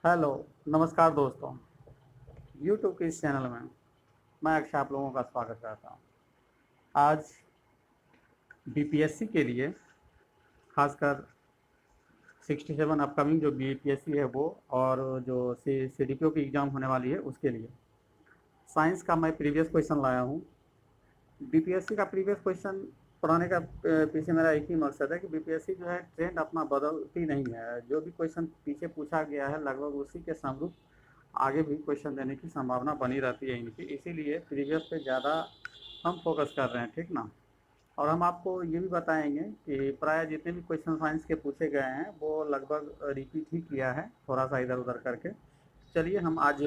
Hello, नमस्कार दोस्तों। YouTube के इस चैनल में मैं अक्षय आप लोगों का स्वागत करता हूँ। आज बीपीएससी के लिए खासकर 67 अपकमिंग जो बीपीएससी है वो और जो सीडीपीओ की एग्ज़ाम होने वाली है उसके लिए साइंस का मैं प्रीवियस क्वेश्चन लाया हूँ। बीपीएससी का प्रीवियस क्वेश्चन पढ़ाने का पीछे मेरा एक ही मकसद है कि बीपीएससी जो है ट्रेंड अपना बदलती नहीं है। जो भी क्वेश्चन पीछे पूछा गया है लगभग उसी के समरूप आगे भी क्वेश्चन देने की संभावना बनी रहती है इनकी, इसीलिए प्रीवियस पे ज़्यादा हम फोकस कर रहे हैं, ठीक ना। और हम आपको ये भी बताएंगे कि प्राय जितने भी क्वेश्चन साइंस के पूछे गए हैं वो लगभग रिपीट ही किया है, थोड़ा सा इधर उधर करके। चलिए हम आज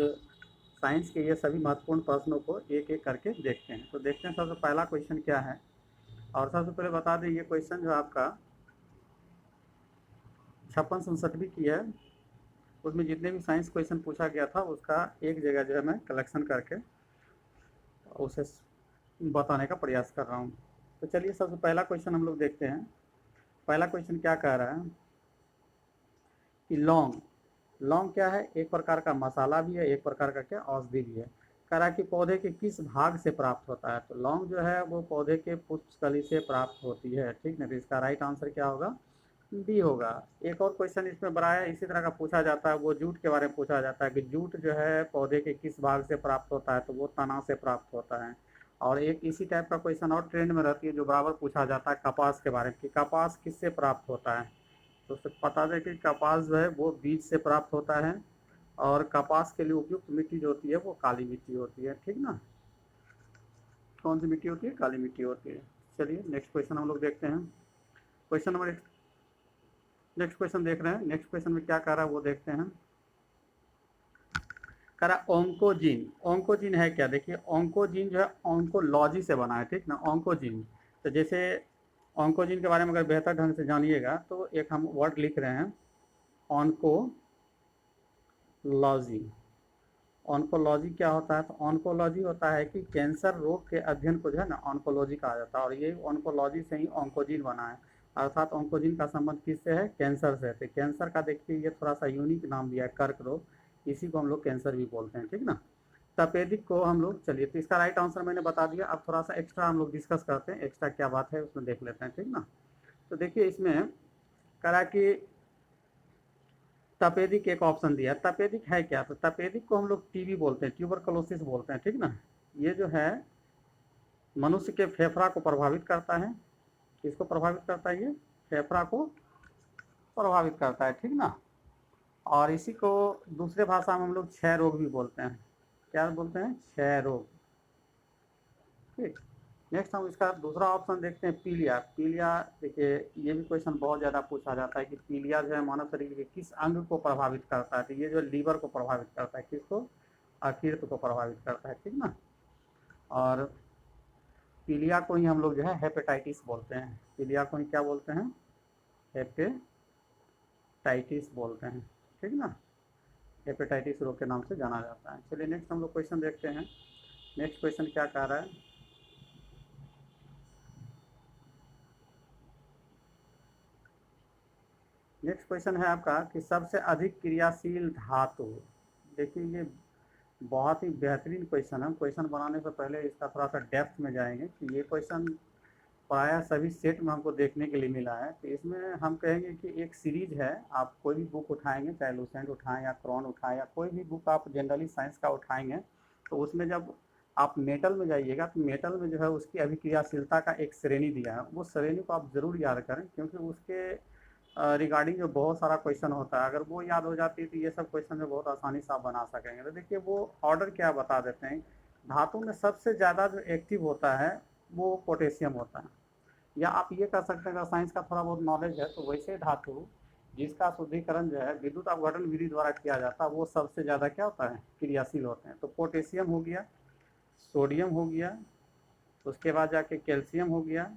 साइंस के ये सभी महत्वपूर्ण प्रश्नों को एक एक करके देखते हैं। तो देखते हैं सबसे पहला क्वेश्चन क्या है। और सबसे पहले बता दें, ये क्वेश्चन जो आपका 56-67 की है, उसमें जितने भी साइंस क्वेश्चन पूछा गया था उसका एक जगह जो है मैं कलेक्शन करके उसे बताने का प्रयास कर रहा हूँ। तो चलिए सबसे पहला क्वेश्चन हम लोग देखते हैं। पहला क्वेश्चन क्या कह रहा है कि लौंग, लौंग क्या है? एक प्रकार का मसाला भी है, एक प्रकार का क्या औषधि भी है। कह रहा है कि पौधे के किस भाग से प्राप्त होता है। तो लौंग जो है वो पौधे के पुष्पकली से प्राप्त होती है, ठीक ना। तो इसका राइट आंसर क्या होगा? बी होगा। एक और क्वेश्चन इसमें बड़ा है, इसी तरह का पूछा जाता है, वो जूट के बारे में पूछा जाता है कि जूट जो है पौधे के किस भाग से प्राप्त होता है। तो वो तना से प्राप्त होता है। और एक इसी टाइप का क्वेश्चन और ट्रेंड में रहती है जो बराबर पूछा जाता है कपास के बारे में कि कपास किससे प्राप्त होता है। तो उससे पता दें कि कपास जो है वो बीज से प्राप्त होता है। और कपास के लिए उपयुक्त मिट्टी जो होती है वो काली मिट्टी होती है, ठीक ना। कौन सी मिट्टी होती है? काली मिट्टी होती है। चलिए नेक्स्ट क्वेश्चन हम लोग देखते हैं। क्वेश्चन नंबर नेक्स्ट क्वेश्चन देख रहे हैं। नेक्स्ट क्वेश्चन में क्या कह रहा है वो देखते हैं। कह रहा है ओंकोजीन, ओंकोजीन है क्या? देखिए ओंकोजीन जो है ओंकोलॉजी से बना है, ठीक ना, ओंकोजीन। तो जैसे ओंकोजीन के बारे में अगर बेहतर ढंग से जानिएगा तो एक हम वर्ड लिख रहे हैं, ऑनकोलॉजी। ऑन्कोलॉजी क्या होता है? तो ऑन्कोलॉजी होता है कि कैंसर रोग के अध्ययन को जो है ना ऑन्कोलॉजी कहा जाता है। और ये ऑन्कोलॉजी से ही ऑन्कोजीन बना है। अर्थात ऑन्कोजीन का संबंध किससे है? कैंसर से। तो कैंसर का देखिए ये थोड़ा सा यूनिक नाम दिया है, कर्क रोग। इसी को हम लोग कैंसर भी बोलते हैं, ठीक ना। तपेदिक को हम लोग, चलिए तो इसका राइट आंसर मैंने बता दिया। अब थोड़ा सा एक्स्ट्रा हम लोग डिस्कस करते हैं, एक्स्ट्रा क्या बात है उसमें देख लेते हैं, ठीक ना। तो देखिए इसमें करा कि तपेदिक एक ऑप्शन दिया। तपेदिक है क्या? तो तपेदिक को हम लोग टीबी बोलते हैं, ट्यूबरकुलोसिस बोलते हैं, ठीक ना। ये जो है मनुष्य के फेफड़ा को प्रभावित करता है। किसको प्रभावित करता है? ये फेफड़ा को प्रभावित करता है, ठीक ना। और इसी को दूसरे भाषा में हम लोग क्षय रोग भी बोलते हैं। क्या बोलते हैं? क्षय रोग, ठीक। नेक्स्ट हम इसका दूसरा ऑप्शन देखते हैं, पीलिया। पीलिया देखिए ये भी क्वेश्चन बहुत ज़्यादा पूछा जाता है कि पीलिया जो है मानव शरीर के किस अंग को प्रभावित करता है। तो ये जो लीवर को प्रभावित करता है, किसको? अकीर्त को प्रभावित करता है, ठीक ना। और पीलिया को ही हम लोग जो है हेपेटाइटिस बोलते हैं। पीलिया को ही क्या बोलते हैं? हेपेटाइटिस बोलते हैं, ठीक ना। हेपेटाइटिस रोग के नाम से जाना जाता है। चलिए नेक्स्ट हम लोग क्वेश्चन देखते हैं। नेक्स्ट क्वेश्चन क्या कह रहा है? नेक्स्ट क्वेश्चन है आपका कि सबसे अधिक क्रियाशील धातु। देखिए ये बहुत ही बेहतरीन क्वेश्चन है। क्वेश्चन बनाने से पहले इसका थोड़ा सा डेप्थ में जाएंगे कि ये क्वेश्चन प्रायः सभी सेट में हमको देखने के लिए मिला है। तो इसमें हम कहेंगे कि एक सीरीज है, आप कोई भी बुक उठाएंगे, चाहे लूसेंट उठाएं या क्रॉन उठाएं या कोई भी बुक आप जनरली साइंस का उठाएंगे, तो उसमें जब आप मेटल में जाइएगा तो मेटल में जो है उसकी अभिक्रियाशीलता का एक श्रेणी दिया है। वो श्रेणी को आप ज़रूर याद करें क्योंकि उसके रिगार्डिंग जो बहुत सारा क्वेश्चन होता है, अगर वो याद हो जाती है तो ये सब क्वेश्चन जो बहुत आसानी से आप बना सकेंगे। तो देखिए वो ऑर्डर क्या बता देते हैं। धातु में सबसे ज़्यादा जो एक्टिव होता है वो पोटेशियम होता है। या आप ये कर सकते हैं, अगर साइंस का थोड़ा बहुत नॉलेज है तो वैसे धातु जिसका शुद्धिकरण जो है विद्युत अपघटन विधि द्वारा किया जाता है वो सबसे ज़्यादा क्या होता है? क्रियाशील होते हैं। तो पोटेशियम हो गया, सोडियम हो गया, उसके बाद जाके कैल्शियम हो गया,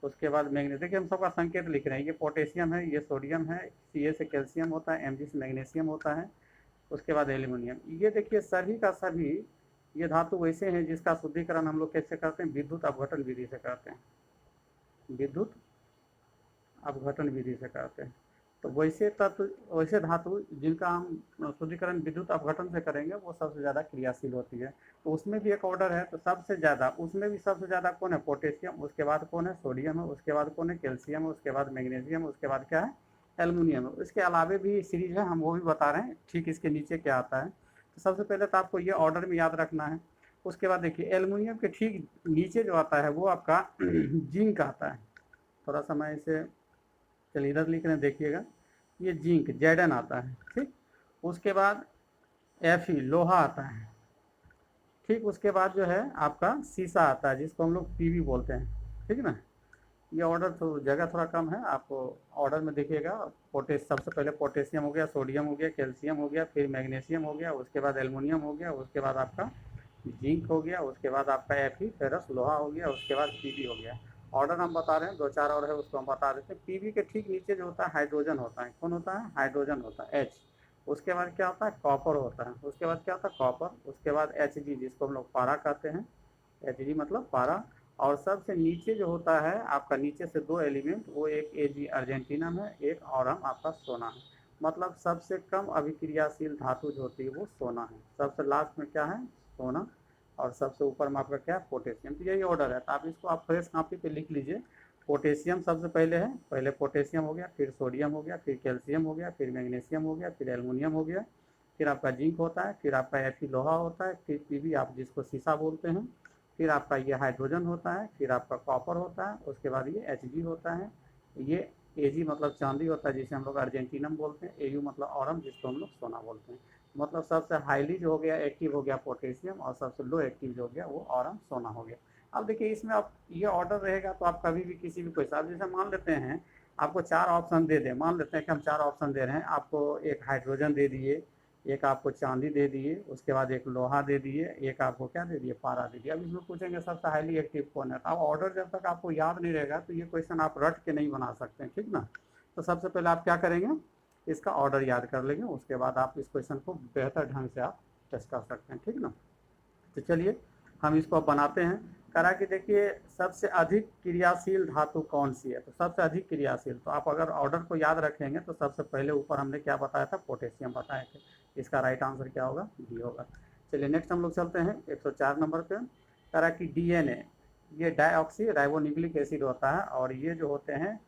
उसके बाद मैग्नीशियम। देखिए हम सबका संकेत लिख रहे हैं, ये पोटेशियम है, ये सोडियम है, सी से कैल्शियम होता है, एम से मैग्नीशियम होता है, उसके बाद एल्यूमिनियम। ये देखिए सभी का सभी ये धातु वैसे हैं जिसका शुद्धिकरण हम लोग कैसे करते हैं? विद्युत अपघटन विधि से करते हैं। विद्युत अपघटन विधि से करते हैं। तो वैसे तत्व, वैसे धातु जिनका हम शुद्धिकरण विद्युत अपघटन से करेंगे वो सबसे ज़्यादा क्रियाशील होती है। तो उसमें भी एक ऑर्डर है, तो सबसे ज़्यादा उसमें भी सबसे ज़्यादा कौन है? पोटेशियम, उसके बाद कौन है? सोडियम है, उसके बाद कौन है? कैल्शियम है, उसके बाद मैग्नीशियम, उसके बाद क्या है? एल्युमिनियम है। इसके अलावे भी सीरीज है, हम वो भी बता रहे हैं। ठीक इसके नीचे क्या आता है, तो सबसे पहले तो आपको ये ऑर्डर में याद रखना है। उसके बाद देखिए एल्युमिनियम के ठीक नीचे जो आता है वो आपका जिंक आता है। थोड़ा सा मैं इसे, चलिए इधर लिख रहे हैं, देखिएगा ये जिंक जेडन आता है। ठीक, उसके बाद एफी लोहा आता है। ठीक, उसके बाद जो है आपका सीसा आता है जिसको हम लोग पीवी बोलते हैं। ठीक है ना। ये ऑर्डर तो जगह थोड़ा कम है, आपको ऑर्डर में देखिएगा। सबसे पहले पोटेशियम हो गया, सोडियम हो गया, कैल्शियम हो गया, फिर मैग्नीशियम हो गया, उसके बाद एल्युमिनियम हो गया, उसके बाद आपका जिंक हो गया, उसके बाद आपका एफी फेरस लोहा हो गया, उसके बाद पीवी हो गया। ऑर्डर हम बता रहे हैं, दो चार और है उसको हम बता देते हैं। पीवी के ठीक नीचे जो होता है हाइड्रोजन होता है। कौन होता है? हाइड्रोजन होता है, एच। उसके बाद क्या होता है? कॉपर होता है। उसके बाद क्या होता है? कॉपर। उसके बाद एच जी, जिसको हम लोग पारा कहते हैं। एच जी मतलब पारा। और सबसे नीचे जो होता है आपका, नीचे से दो एलिमेंट, वो एक ए जी अर्जेंटीनम है, एक ऑरम आपका सोना है। मतलब सबसे कम अभिक्रियाशील धातु जो होती है वो सोना है। सबसे लास्ट में क्या है? सोना। और सबसे ऊपर में आपका क्या है? पोटेशियम। तो यही ऑर्डर है, तो आप इसको आप फ्रेश कॉपी पे लिख लीजिए। पोटेशियम सबसे पहले है, पहले पोटेशियम हो गया, फिर सोडियम हो गया, फिर कैल्शियम हो गया, फिर मैग्नीशियम हो गया, फिर एल्युमिनियम हो गया, फिर आपका जिंक होता है, फिर आपका एफी लोहा होता है, फिर पीवी आप जिसको सीसा बोलते हैं, फिर आपका ये हाइड्रोजन होता है, फिर आपका कॉपर होता है, उसके बाद ये एच होता है, ये ए जी मतलब चांदी होता है जिसे हम लोग अर्जेंटीनम बोलते हैं, ए यू मतलब ऑरम जिसको हम लोग सोना बोलते हैं। मतलब सबसे हाईली जो हो गया एक्टिव हो गया पोटेशियम, और सबसे लो एक्टिव जो हो गया वो ऑरम सोना हो गया। अब देखिए इसमें आप ये ऑर्डर रहेगा तो आप कभी भी किसी भी क्वेश्चन, आप जैसे मान लेते हैं आपको चार ऑप्शन दे दें, मान लेते हैं कि हम चार ऑप्शन दे रहे हैं आपको, एक हाइड्रोजन दे दिए, एक आपको चांदी दे दिए, उसके बाद एक लोहा दे दिए, एक आपको क्या दे दिए? पारा दे दिया। अब इसमें पूछेंगे सबसे हाईली एक्टिव कौन है, तो अब ऑर्डर जब तक आपको याद नहीं रहेगा तो ये क्वेश्चन आप रट के नहीं बना सकते हैं। ठीक ना। तो सबसे पहले आप क्या करेंगे? इसका ऑर्डर याद कर लेंगे, उसके बाद आप इस क्वेश्चन को बेहतर ढंग से आप टेस्ट कर सकते हैं। ठीक ना। तो चलिए हम इसको अब बनाते हैं। करा कि देखिए सबसे अधिक क्रियाशील धातु कौन सी है, तो सबसे अधिक क्रियाशील, तो आप अगर ऑर्डर को याद रखेंगे तो सबसे पहले ऊपर हमने क्या बताया था? पोटेशियम बताए थे। इसका राइट आंसर क्या होगा? डी होगा। चलिए नेक्स्ट हम लोग चलते हैं 104 नंबर पे। करा कि डीएनए, ये डाईऑक्सी राइबोन्यूक्लिक एसिड होता है, और ये जो होते हैं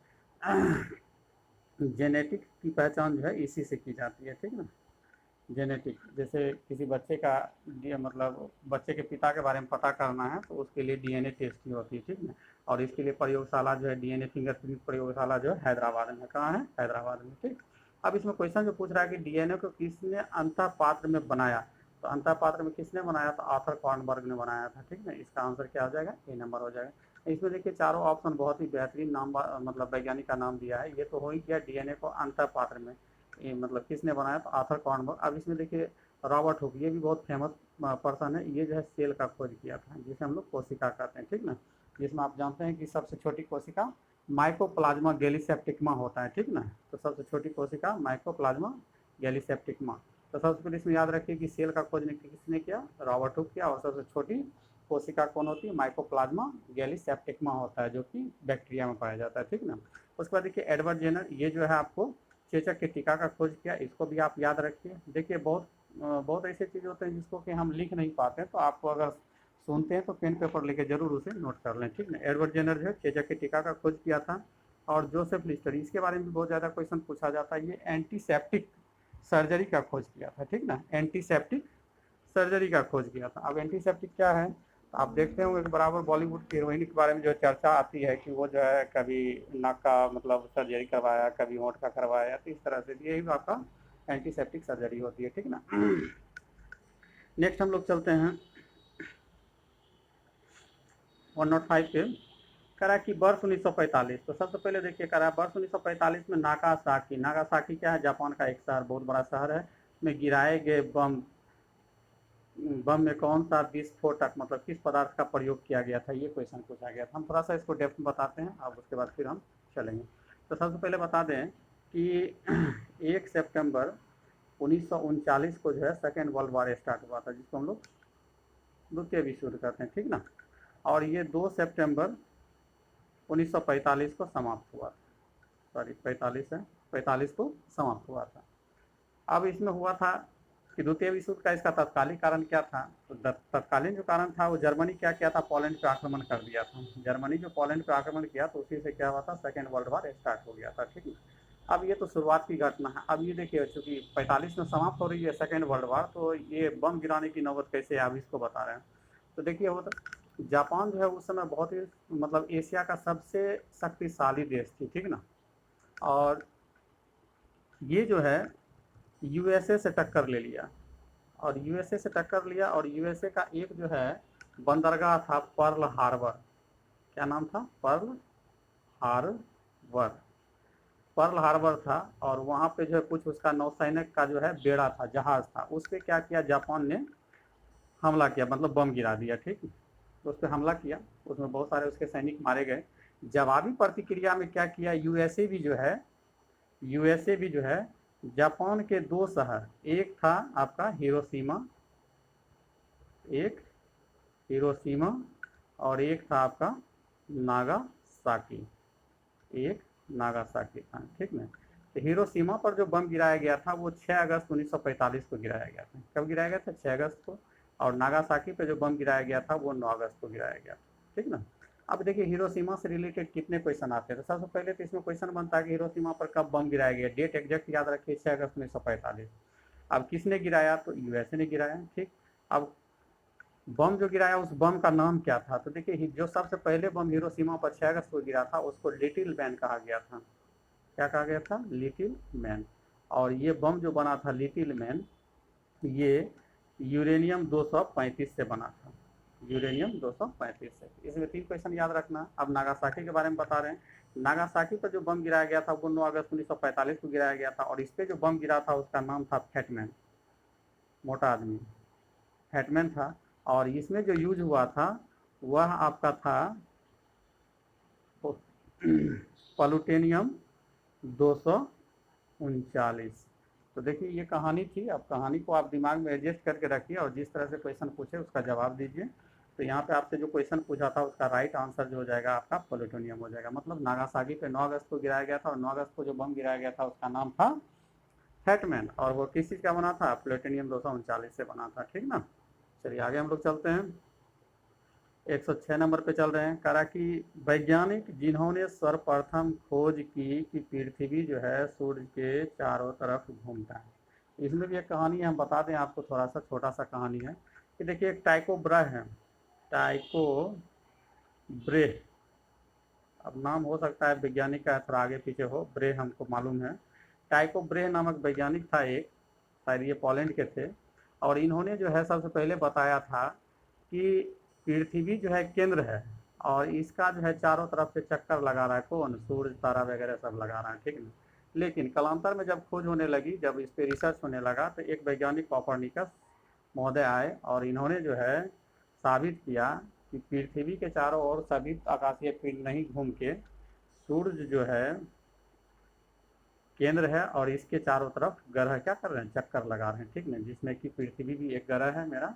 जेनेटिक की पहचान जो है इसी से की जाती है। ठीक ना। जेनेटिक, जैसे किसी बच्चे का मतलब बच्चे के पिता के बारे में पता करना है तो उसके लिए डीएनए टेस्ट की होती है। ठीक है। और इसके लिए प्रयोगशाला जो है डीएनए फिंगरप्रिंट प्रयोगशाला जो है हैदराबाद में। कहाँ है? हैदराबाद में। ठीक। अब इसमें क्वेश्चन जो पूछ रहा है कि डीएनए को किसने अंतः पात्र में बनाया, तो अंतः पात्र में किसने बनाया? तो आर्थर कॉर्नबर्ग ने बनाया था। ठीक है। इसका आंसर क्या हो जाएगा? ए नंबर हो जाएगा। इसमें देखिए चारों ऑप्शन बहुत ही बेहतरीन नाम, मतलब वैज्ञानिक का नाम दिया है। ये तो हो ही गया डीएनए को अंतः पात्र में, ये मतलब किसने बनाया? तो आर्थर कॉर्नबर्ग। अब इसमें देखिए रॉबर्ट हुक, ये भी बहुत फेमस पर्सन है। ये जो है सेल का खोज किया था, जिसे हम लोग कोशिका कहते हैं। ठीक ना। जिसमें आप जानते हैं कि सबसे छोटी कोशिका माइकोप्लाज्मा गैलीसेप्टिकमा होता है। ठीक ना। तो सबसे छोटी कोशिका माइकोप्लाज्मा गैलीसेप्टिकमा। तो सबसे पहले इसमें याद रखिए कि सेल का खोज किसने किया? रॉबर्ट हुक किया। और सबसे छोटी कोशिका कौन होती है? माइकोप्लाज्मा गैलीसेप्टिकमा होता है, जो कि बैक्टीरिया में पाया जाता है। ठीक ना। उसके बाद देखिए एडवर्ड जेनर, ये जो है आपको चेचक के टीका का खोज किया। इसको भी आप याद रखिए। देखिए बहुत ऐसे चीज़ होते हैं जिसको कि हम लिख नहीं पाते, तो आपको अगर सुनते हैं तो पेन पेपर लेके जरूर उसे नोट कर लें। ठीक ना। एडवर्ड जेनर जो है चेचक के टीका का खोज किया था। और जोसेफ लिस्टर, इसके बारे में भी बहुत ज़्यादा क्वेश्चन पूछा जाता है। ये एंटीसेप्टिक सर्जरी का खोज किया था। ठीक ना। एंटीसेप्टिक सर्जरी का खोज किया था। अब एंटीसेप्टिक क्या है? आप देखते होंगे कि बराबर बॉलीवुड की हीरोइन के बारे में जो चर्चा आती है कि वो जो है कभी नाक का मतलब सर्जरी करवाया, कभी होंठ का करवाया, तो इस तरह से यही आपका एंटीसेप्टिक सर्जरी होती है। ठीक ना। नेक्स्ट हम लोग चलते हैं 105 पे। करा कि वर्ष 1945, तो सबसे पहले देखिए करा वर्ष 1945 में नागासाकी, नागासाकी क्या है? जापान का एक शहर, बहुत बड़ा शहर है, में गिराए गए बम में कौन सा विस्फोटक मतलब किस पदार्थ का प्रयोग किया गया था? ये क्वेश्चन पूछा गया था। हम थोड़ा सा इसको डेप्थ में बताते हैं, अब उसके बाद फिर हम चलेंगे। तो सबसे पहले बता दें कि 1 सितंबर 1939 को जो है सेकेंड वर्ल्ड वॉर स्टार्ट हुआ था, जिसको हम लोग द्वितीय विश्व युद्ध कहते हैं। ठीक ना। और ये 2 सितंबर 1945 को समाप्त हुआ। सॉरी 45 है, 1945 को समाप्त हुआ था। अब इसमें हुआ था कि द्वितीय विश्व युद्ध का इसका तत्कालीन कारण क्या था, तो तत्कालीन जो कारण था वो जर्मनी क्या किया था, पोलैंड पे आक्रमण कर दिया था। जर्मनी जो पोलैंड पे आक्रमण किया तो उसी से क्या हुआ था, सेकेंड वर्ल्ड वॉर स्टार्ट हो गया था। ठीक है, अब ये तो शुरुआत की घटना है। अब ये देखिए चूंकि 45 में समाप्त हो रही है सेकेंड वर्ल्ड वॉर, तो ये बम गिराने की नौबत कैसे आप इसको बता रहे हैं। तो देखिए वो तो जापान जो है उस समय बहुत ही मतलब एशिया का सबसे शक्तिशाली देश थी, ठीक ना। और ये जो है यूएसए से टक्कर ले लिया, और यूएसए से टक्कर लिया, और यूएसए का एक जो है बंदरगाह था पर्ल हार्बर। क्या नाम था, हार्बर पर्ल हार्बर था। और वहाँ पे जो है कुछ उसका नौसैनिक का जो है बेड़ा था, जहाज था, उस पर क्या किया जापान ने, हमला किया, मतलब बम गिरा दिया। ठीक, तो उस पर हमला किया, उसमें बहुत सारे उसके सैनिक मारे गए। जवाबी प्रतिक्रिया में क्या किया, यूएसए भी जो है जापान के दो शहर, एक था आपका एक हिरोशिमा और एक था आपका नागासाकी, एक नागासाकी था। ठीक ना। तो हिरोशिमा पर जो बम गिराया गया था वो 6 अगस्त 1945 को गिराया गया था। कब गिराया गया था, 6 अगस्त को। और नागासाकी पे जो बम गिराया गया था वो 9 अगस्त को गिराया गया था। ठीक ना। अब देखिए हिरोशिमा से रिलेटेड कितने क्वेश्चन आते हैं। तो सबसे पहले तो इसमें क्वेश्चन बनता है कि हिरोशिमा पर कब बम गिराया गया, डेट एग्जैक्ट याद रखिए, 6 अगस्त 1945। अब किसने गिराया, तो यूएसए ने गिराया। ठीक, अब बम जो गिराया उस बम का नाम क्या था, तो देखिए जो सबसे पहले बम हिरोशिमा पर 6 अगस्त को गिरा था उसको लिटिल मैन कहा गया था। क्या कहा गया था, लिटिल मैन। और ये बम जो बना था लिटिल मैन, ये यूरेनियम 235 से बना था, यूरेनियम 235 से। इसमें 3 क्वेश्चन याद रखना। अब नागासाकी के बारे में बता रहे हैं। नागासाकी पर जो बम गिराया गया था वो 9 अगस्त 1945 को गिराया गया था, और इस पे जो बम गिरा था उसका नाम था फैटमैन, मोटा आदमी, फैटमैन था। और इसमें जो यूज हुआ था वह आपका था प्लूटोनियम 239। तो देखिए ये कहानी थी। अब कहानी को आप दिमाग में एडजस्ट करके रखिए और जिस तरह से क्वेश्चन पूछे उसका जवाब दीजिए। तो यहाँ पे आपसे जो क्वेश्चन पूछा था उसका राइट आंसर जो हो जाएगा आपका प्लूटोनियम हो जाएगा। मतलब नागासाकी पे 9 अगस्त को गिराया गया था, और 9 अगस्त को जो बम गिराया गया था उसका नाम था फैटमैन, और वो किस चीज़ का बना था, प्लूटोनियम 239 से बना था। ठीक ना। चलिए आगे हम लोग चलते हैं। 106 नंबर पे चल रहे हैं। करा कि वैज्ञानिक जिन्होंने सर्वप्रथम खोज की कि पृथ्वी जो है सूर्य के चारों तरफ घूमता है। इसमें भी एक कहानी है, हम बता दें आपको, थोड़ा सा छोटा सा कहानी है कि देखिए एक टाइको ब्रा है, टाइको ब्रे, अब नाम हो सकता है वैज्ञानिक का थोड़ा आगे पीछे हो, ब्रे हमको मालूम है। टाइको ब्रे नामक वैज्ञानिक था एक, शायद ये पोलैंड के थे। और इन्होंने जो है सबसे पहले बताया था कि पृथ्वी जो है केंद्र है, और इसका जो है चारों तरफ से चक्कर लगा रहा है कौन, सूर्य तारा वगैरह सब लगा रहा है। ठीक है। लेकिन कालांतर में जब खोज होने लगी, जब इस पे रिसर्च होने लगा, तो एक वैज्ञानिक कॉपरनिकस महोदय आए और इन्होंने जो है साबित किया कि पृथ्वी के चारों ओर सभी आकाशीय पिंड नहीं घूम के सूर्य जो है केंद्र है, और इसके चारों तरफ ग्रह क्या कर रहे हैं, चक्कर लगा रहे हैं। ठीक ना, जिसमें कि पृथ्वी भी एक ग्रह है मेरा,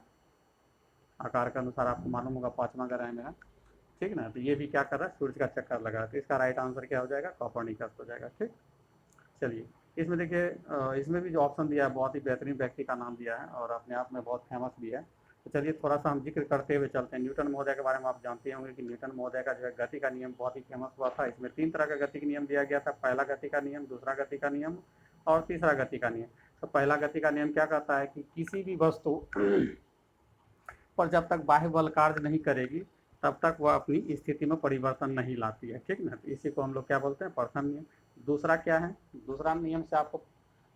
आकार के अनुसार आपको मालूम होगा 5वां ग्रह है मेरा। ठीक ना, तो ये भी क्या कर रहा है, सूर्य का चक्कर लगा रहा है। तो इसका राइट आंसर क्या हो जाएगा, कॉपरनिकस हो जाएगा। ठीक, चलिए इसमें देखिए इसमें भी जो ऑप्शन दिया है बहुत ही बेहतरीन व्यक्ति का नाम दिया है और अपने आप में बहुत फेमस भी है। तो चलिए थोड़ा सा हम जिक्र करते हुए चलते हैं। न्यूटन महोदय के बारे में आप जानते होंगे कि न्यूटन महोदय का जो है गति का नियम बहुत ही फेमस हुआ था। इसमें 3 तरह का गति का नियम दिया गया था, पहला गति का नियम, दूसरा गति का नियम और तीसरा गति का नियम। तो पहला गति का नियम क्या कहता है कि किसी भी वस्तु पर जब तक बाह्य बल कार्य नहीं करेगी तब तक वह अपनी स्थिति में परिवर्तन नहीं लाती है। ठीक ना, तो इसी को हम लोग क्या बोलते हैं, प्रथम नियम। दूसरा क्या है, दूसरा नियम से आपको,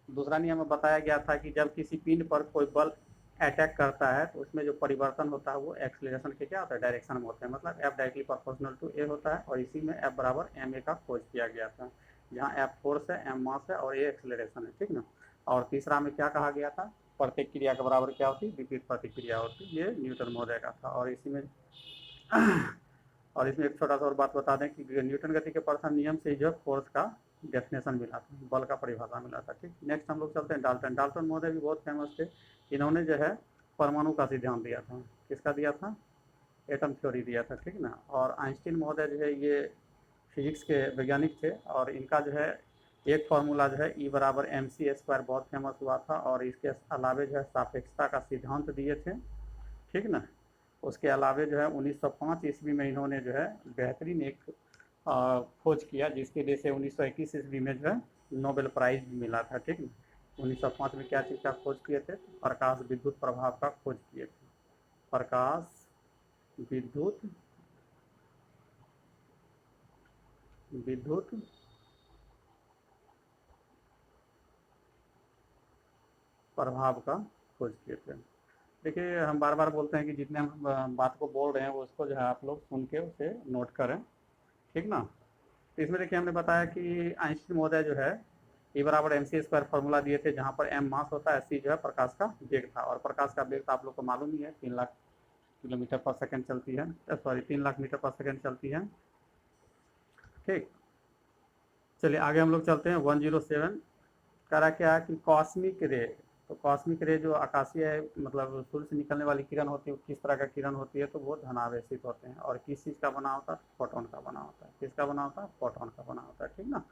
दूसरा नियम में बताया गया था कि जब किसी पिंड पर कोई बल अटैक करता है तो उसमें जो परिवर्तन होता है वो एक्सीलरेशन के क्या होता है, डायरेक्शन में होता है। मतलब एफ डायरेक्टली प्रोपोर्शनल टू ए होता है, और इसी में एफ बराबर एम ए का खोज किया गया था, जहाँ एफ फोर्स है, एम मास है और ए एक्सीलरेशन है। ठीक ना। और तीसरा में क्या कहा गया था, प्रत्येक क्रिया के बराबर क्या होती है, विपरीत प्रतिक्रिया होती है। ये न्यूटन महोदय का था। और इसी में और इसमें एक छोटा सा और बात बता दें कि न्यूटन गति के प्रथम नियम से जो फोर्स का डेफिनेशन मिला था, बल का परिभाषा मिला था। ठीक, नेक्स्ट हम लोग चलते हैं डाल्टन। डाल्टन महोदय भी बहुत फेमस थे। इन्होंने जो है परमाणु का सिद्धांत दिया था। किसका दिया था, एटम थ्योरी दिया था। ठीक ना। और आइंस्टीन महोदय जो है ये फिजिक्स के वैज्ञानिक थे, और इनका जो है एक फार्मूला जो है ई बराबर एम सी स्क्वायर बहुत फेमस हुआ था, और इसके अलावे जो है सापेक्षता का सिद्धांत दिए थे, ठीक ना। उसके अलावे जो है 1905 ईस्वी में इन्होंने जो है बेहतरीन एक खोज किया, जिसके लिए से 1921 ईस्वी में जो है नोबेल प्राइज भी मिला था, ठीक ना। 1905 में क्या चीज़ का खोज किए थे? प्रकाश विद्युत प्रभाव का खोज किए थे। प्रकाश विद्युत विद्युत प्रभाव का खोज किए थे। देखिए, हम बार बार बोलते हैं कि जितने हम बात को बोल रहे हैं वो उसको जो है आप लोग सुन के उसे नोट करें, ठीक ना। तो इसमें देखिए हमने बताया कि आइंस्टीन महोदय जो है ई बराबर एम सी स्क्वायर फॉर्मूला दिए थे, जहाँ पर एम मास होता है, सी जो है प्रकाश का वेग था, और प्रकाश का वेग तो आप लोग को मालूम ही है 3 लाख किलोमीटर पर सेकंड चलती है, सॉरी 3 लाख मीटर पर सेकंड चलती है, ठीक। चलिए आगे हम लोग चलते हैं। 107 करा क्या कि कॉस्मिक रे, तो कॉस्मिक रे जो आकाशीय मतलब सूर्य से निकलने वाली किरण होती है, किस तरह का किरण होती है? तो वो धनावेशित होते हैं, और किस चीज़ का बना होता है? फोटोन का बना होता है। किसका बना होता है? फोटोन का बना होता है, ठीक ना।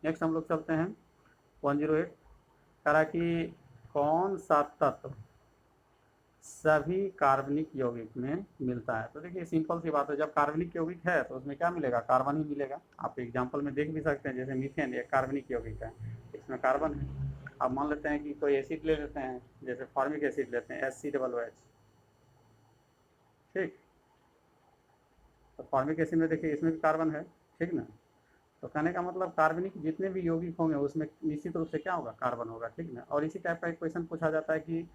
नेक्स्ट हम लोग चलते हैं 108 करा कि कौन सा तत्व सभी कार्बनिक यौगिक में मिलता है? तो देखिए सिंपल सी बात है, जब कार्बनिक यौगिक है तो उसमें क्या मिलेगा? कार्बन ही मिलेगा। आप एग्जांपल में देख भी सकते हैं, जैसे मीथेन एक कार्बनिक यौगिक है, इसमें कार्बन है। अब मान लेते हैं कि कोई एसिड ले लेते हैं, जैसे फॉर्मिक एसिड लेते हैं HCOOH, ठीक। तो फॉर्मिक एसिड में देखिए इसमें भी कार्बन है, ठीक ना। तो कहने का मतलब कार्बनिक जितने भी यौगिक होंगे उसमें निश्चित रूप से क्या होगा? कार्बन होगा, ठीक ना। और इसी टाइप का एक क्वेश्चन पूछा जाता है कि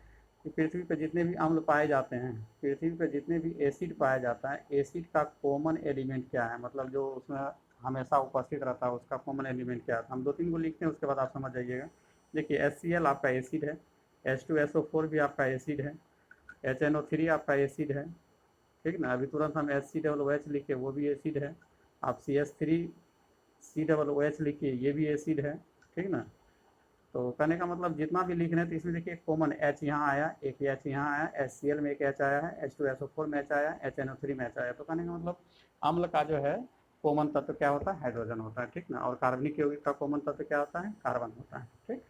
पृथ्वी पर जितने भी अम्ल पाए जाते हैं, पृथ्वी पर जितने भी एसिड पाया जाता है, एसिड का कॉमन एलिमेंट क्या है? मतलब जो उसमें हमेशा उपस्थित रहता है उसका कॉमन एलिमेंट क्या है? हम 2-3 को लिखते हैं, उसके बाद आप समझ जाइएगा। देखिए HCl आपका एसिड है, H2SO4 भी आपका एसिड है, HNO3 आपका एसिड है, ठीक ना। अभी तुरंत हम HCOOH लिखे, वो भी एसिड है। आप CH3COOH लिखिए, ये भी एसिड है, ठीक ना। तो कहने का मतलब जितना भी लिख रहे हैं तो इसमें देखिए कॉमन H यहाँ आया, एक H यहाँ आया, HCl में एक H आया है, H2SO4 में H आया, HNO3 में H आया। तो कहने का मतलब अम्ल का जो है कॉमन तत्व क्या होता है? हाइड्रोजन होता है, ठीक ना। और कार्बनिक यौगिक का कॉमन तत्व क्या होता है? कार्बन होता है, ठीक।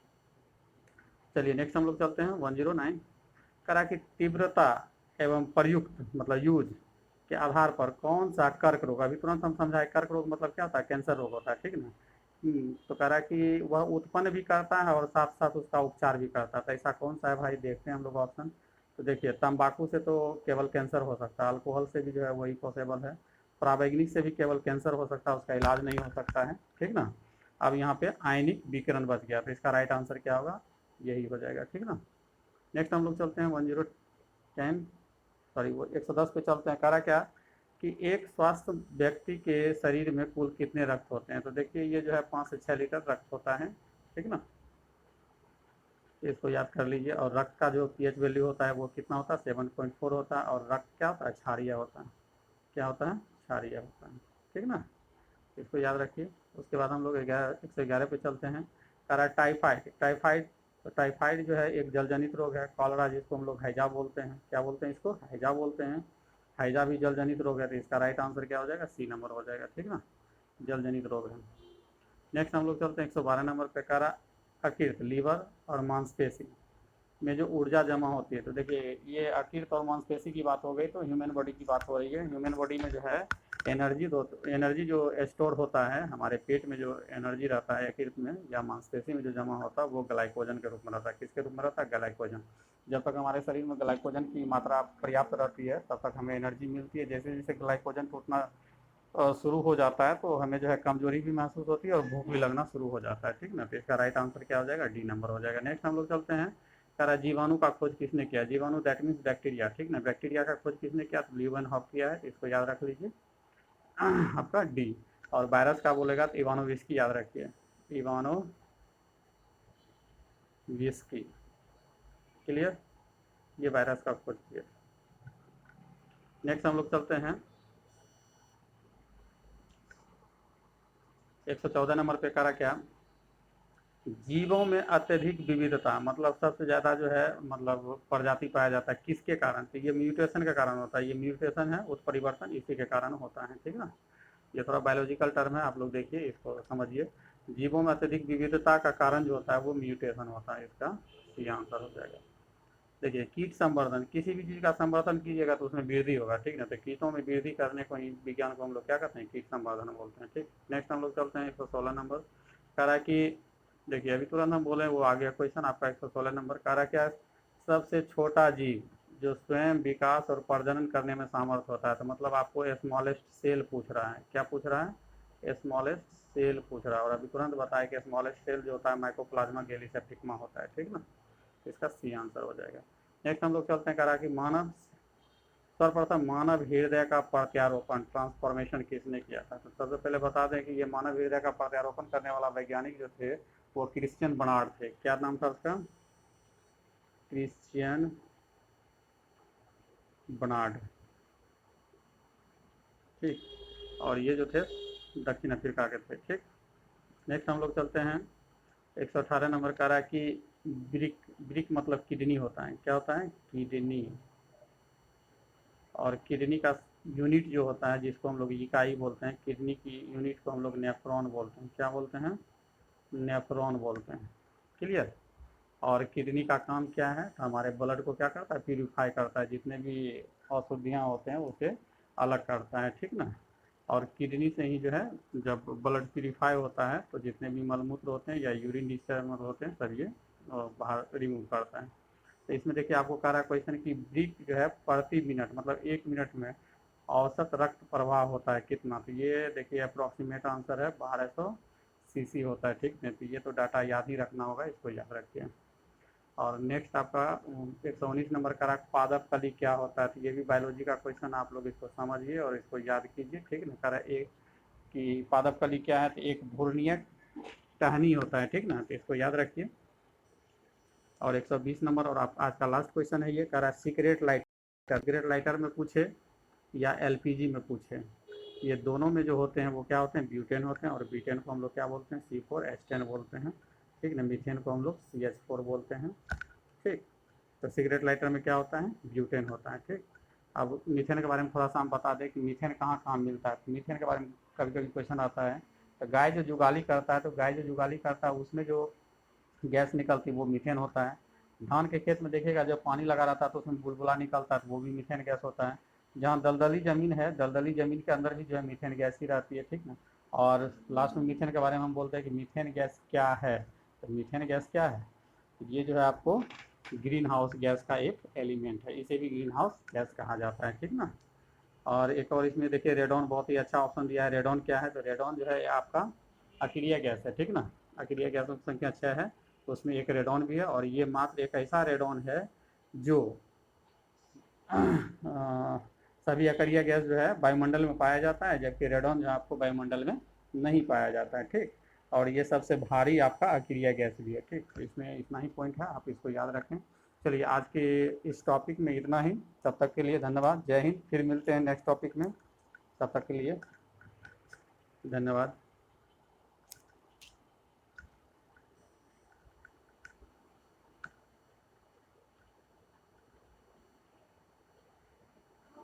चलिए नेक्स्ट हम लोग चलते हैं 109 करा कि तीव्रता एवं प्रयुक्त मतलब यूज के आधार पर कौन सा कर्क रोग, अभी तुरंत हम समझाए कर्क रोग मतलब क्या होता है? कैंसर रोग होता है, ठीक ना। तो कह रहा है कि वह उत्पन्न भी करता है और साथ साथ उसका उपचार भी करता है। तो ऐसा कौन सा है भाई? देखते हैं हम लोग ऑप्शन। तो देखिए तंबाकू से तो केवल कैंसर हो सकता है, अल्कोहल से भी जो है वही पॉसिबल है, पराबैंगनी से भी केवल कैंसर हो सकता है, उसका इलाज नहीं हो सकता है, ठीक ना। अब यहाँ पे आयनिक विकिरण बच गया, तो इसका राइट आंसर क्या होगा? यही हो जाएगा, ठीक ना। नेक्स्ट हम लोग चलते हैं 10 सॉरी वो 110 पे चलते हैं। करा क्या कि एक स्वस्थ व्यक्ति के शरीर में कुल कितने रक्त होते हैं? तो देखिए ये जो है 5 से 6 लीटर रक्त होता है, ठीक ना। इसको याद कर लीजिए। और रक्त का जो पीएच वैल्यू होता है वो कितना होता है? 7.4 होता है। और रक्त क्या होता है? क्षारीय होता है। क्या होता है? क्षारीय होता है, ठीक ना। इसको याद रखिए। उसके बाद हम लोग 111 पे चलते हैं। करा टाइफाइड। टाइफाइड तो टाइफाइड जो है एक जलजनित रोग है। कॉलरा जिसको हम लोग हैजा बोलते हैं, क्या बोलते हैं इसको? हैजा बोलते हैं। हैजा भी जलजनित रोग है, तो इसका राइट आंसर क्या हो जाएगा? सी नंबर हो जाएगा, ठीक ना। जलजनित रोग है। नेक्स्ट हम लोग चलते हैं 112 नंबर पे। करा अकीर्त लीवर और मांसपेशी में जो ऊर्जा जमा होती है। तो देखिए ये अकीर्त और मांसपेशी की बात हो गई, तो ह्यूमन बॉडी की बात हो रही है। ह्यूमन बॉडी में जो है एनर्जी जो स्टोर होता है, हमारे पेट में जो एनर्जी रहता है अकीर्त में या मांसपेशी में जो जमा होता है वो ग्लाइकोजन के रूप में रहता है। किसके रूप में रहता है? ग्लाइकोजन। जब तक हमारे शरीर में ग्लाइकोजन की मात्रा पर्याप्त रहती है तब तक हमें एनर्जी मिलती है। जैसे जैसे ग्लाइकोजन टूटना शुरू हो जाता है तो हमें जो है कमजोरी भी महसूस होती है और भूख भी लगना शुरू हो जाता है, ठीक ना। तो इसका राइट आंसर क्या हो जाएगा? डी नंबर हो जाएगा। नेक्स्ट हम लोग चलते हैं। कह रहा जीवाणु का खोज किसने किया? जीवाणु दैट मीन्स बैक्टीरिया, ठीक ना। बैक्टीरिया का खोज किसने किया? तो ल्यूवेनहॉफ किया है, इसको याद रख लीजिए आपका डी। और वायरस का बोलेगा तो इवानोविस्की याद रखिए, इवानोविस्की, क्लियर। ये वायरस का खोज किया। नेक्स्ट हम लोग चलते हैं 114 नंबर पे। करा क्या जीवों में अत्यधिक विविधता मतलब सबसे ज़्यादा जो है मतलब प्रजाति पाया जाता है, किसके कारण? तो ये म्यूटेशन के कारण होता है। ये म्यूटेशन है, उत्परिवर्तन इसी के कारण होता है, ठीक ना। ये थोड़ा बायोलॉजिकल टर्म है, आप लोग देखिए इसको समझिए। जीवों में अत्यधिक विविधता का कारण जो होता है वो म्यूटेशन होता है, इसका सी आंसर हो जाएगा। देखिए कीट संवर्धन, किसी भी चीज़ का संवर्धन कीजिएगा तो उसमें वृद्धि होगा, ठीक ना। तो कीटों में वृद्धि करने को ही विज्ञान को हम लोग क्या कहते हैं, कीट संवर्धन बोलते हैं, ठीक। नेक्स्ट हम लोग चलते हैं 116 नंबर। कह रहा है कि देखिए अभी तुरंत हम बोले वो आ गया क्वेश्चन आपका 116 नंबर। कह रहा है क्या, सबसे छोटा जीव जो स्वयं विकास और प्रजनन करने में सामर्थ्य होता है। तो मतलब आपको स्मॉलेस्ट सेल पूछ रहा है, क्या पूछ रहा है, स्मॉलेस्ट सेल पूछ रहा है। और अभी तुरंत बताया कि स्मॉलेस्ट सेल जो होता है माइकोप्लाज्मा गैलीसेप्टिकमा होता है, ठीक ना। इसका सी आंसर हो जाएगा। नेक्स्ट हम लोग चलते हैं, करा कि मानव, सर्वप्रथम मानव हृदय का प्रत्यारोपण ट्रांसफॉर्मेशन किसने किया था। तो सबसे पहले बता दें कि ये मानव हृदय का प्रत्यारोपण करने वाला वैज्ञानिक जो थे वो क्रिश्चियन बर्नार्ड थे। क्या नाम था उसका, क्रिश्चियन बर्नार्ड, ठीक। और ये जो थे दक्षिण अफ्रीका के थे, ठीक। नेक्स्ट हम लोग चलते हैं 118 नंबर। कह रहा है कि ब्रिक, ब्रिक मतलब किडनी होता है, क्या होता है, किडनी। और किडनी का यूनिट जो होता है जिसको हम लोग इकाई बोलते हैं, किडनी की यूनिट को हम लोग नेफ्रॉन बोलते हैं, क्या बोलते हैं, नेफ्रॉन बोलते हैं, क्लियर। और किडनी का काम क्या है, तो हमारे ब्लड को क्या करता है, प्यूरिफाई करता है, जितने भी अशुद्धियाँ होते हैं उसे अलग करता है, ठीक ना। और किडनी से ही जो है जब ब्लड प्यूरिफाई होता है तो जितने भी मलमूत्र होते हैं या यूरिन डिस्चार्ज होते हैं सब ये बाहर रिमूव करता है। तो इसमें देखिए आपको कह रहा है क्वेश्चन की ब्रीथ जो है प्रति मिनट मतलब 1 मिनट में औसत रक्त प्रवाह होता है कितना। तो ये देखिए अप्रोक्सीमेट आंसर है 1200 सीसी होता है, ठीक है। तो ये तो डाटा याद ही रखना होगा, इसको याद रखिए। और नेक्स्ट आपका 119 नंबर का पादप कली क्या होता है। तो ये भी बायोलॉजी का क्वेश्चन, आप लोग इसको समझिए और इसको याद कीजिए, ठीक ना। कह रहा है एक कि पादप कली क्या है, तो एक घूर्णीय टहनी होता है, ठीक ना। तो इसको याद रखिए। और 120 नंबर और आप आज का लास्ट क्वेश्चन है, ये कह रहा है सिगरेट लाइटर, सिगरेट लाइटर में पूछे या एलपीजी में पूछे, ये दोनों में जो होते हैं वो क्या होते हैं, ब्यूटेन होते हैं। और ब्यूटेन को हम लोग क्या बोलते हैं, C4H10 बोलते हैं, ठीक ना। मीथेन को हम लोग CH4 बोलते हैं, ठीक। तो सिगरेट लाइटर में क्या होता है, ब्यूटेन होता है, ठीक। अब मीथेन के बारे में थोड़ा सा हम बता दें कि मीथेन कहाँ कहाँ मिलता है। तो मीथेन के बारे में कभी कभी क्वेश्चन आता है। तो गाय जो जुगाली करता है, तो गाय जो जुगाली करता है उसमें जो गैस निकलती है वो मीथेन होता है। धान के खेत में देखिएगा जब पानी लगा रहता है तो उसमें बुलबुला निकलता है, तो वो भी मीथेन गैस होता है। जहाँ दलदली ज़मीन है, दलदली ज़मीन के अंदर भी जो है मीथेन गैस ही रहती है, ठीक ना। और लास्ट में मीथेन के बारे में हम बोलते हैं कि मीथेन गैस क्या है। तो मीथेन गैस क्या है, ये जो है आपको ग्रीन हाउस गैस का एक एलिमेंट है, इसे भी ग्रीन हाउस गैस कहा जाता है, ठीक ना। और एक और इसमें देखिए रेडॉन, बहुत ही अच्छा ऑप्शन दिया है। रेडॉन क्या है, तो रेडॉन जो है आपका अक्रिय गैस है, ठीक ना। अक्रिय गैसों की संख्या 6 है, तो उसमें एक रेडॉन भी है। और ये मात्र एक ऐसा रेडॉन है जो सभी अक्रिय गैस जो है वायुमंडल में पाया जाता है, जबकि रेडॉन जो आपको वायुमंडल में नहीं पाया जाता है, ठीक। और ये सबसे भारी आपका अक्रिय गैस भी है, ठीक। तो इसमें इतना ही पॉइंट है, आप इसको याद रखें। चलिए आज के इस टॉपिक में इतना ही, तब तक के लिए धन्यवाद, जय हिंद। फिर मिलते हैं नेक्स्ट टॉपिक में, तब तक के लिए धन्यवाद।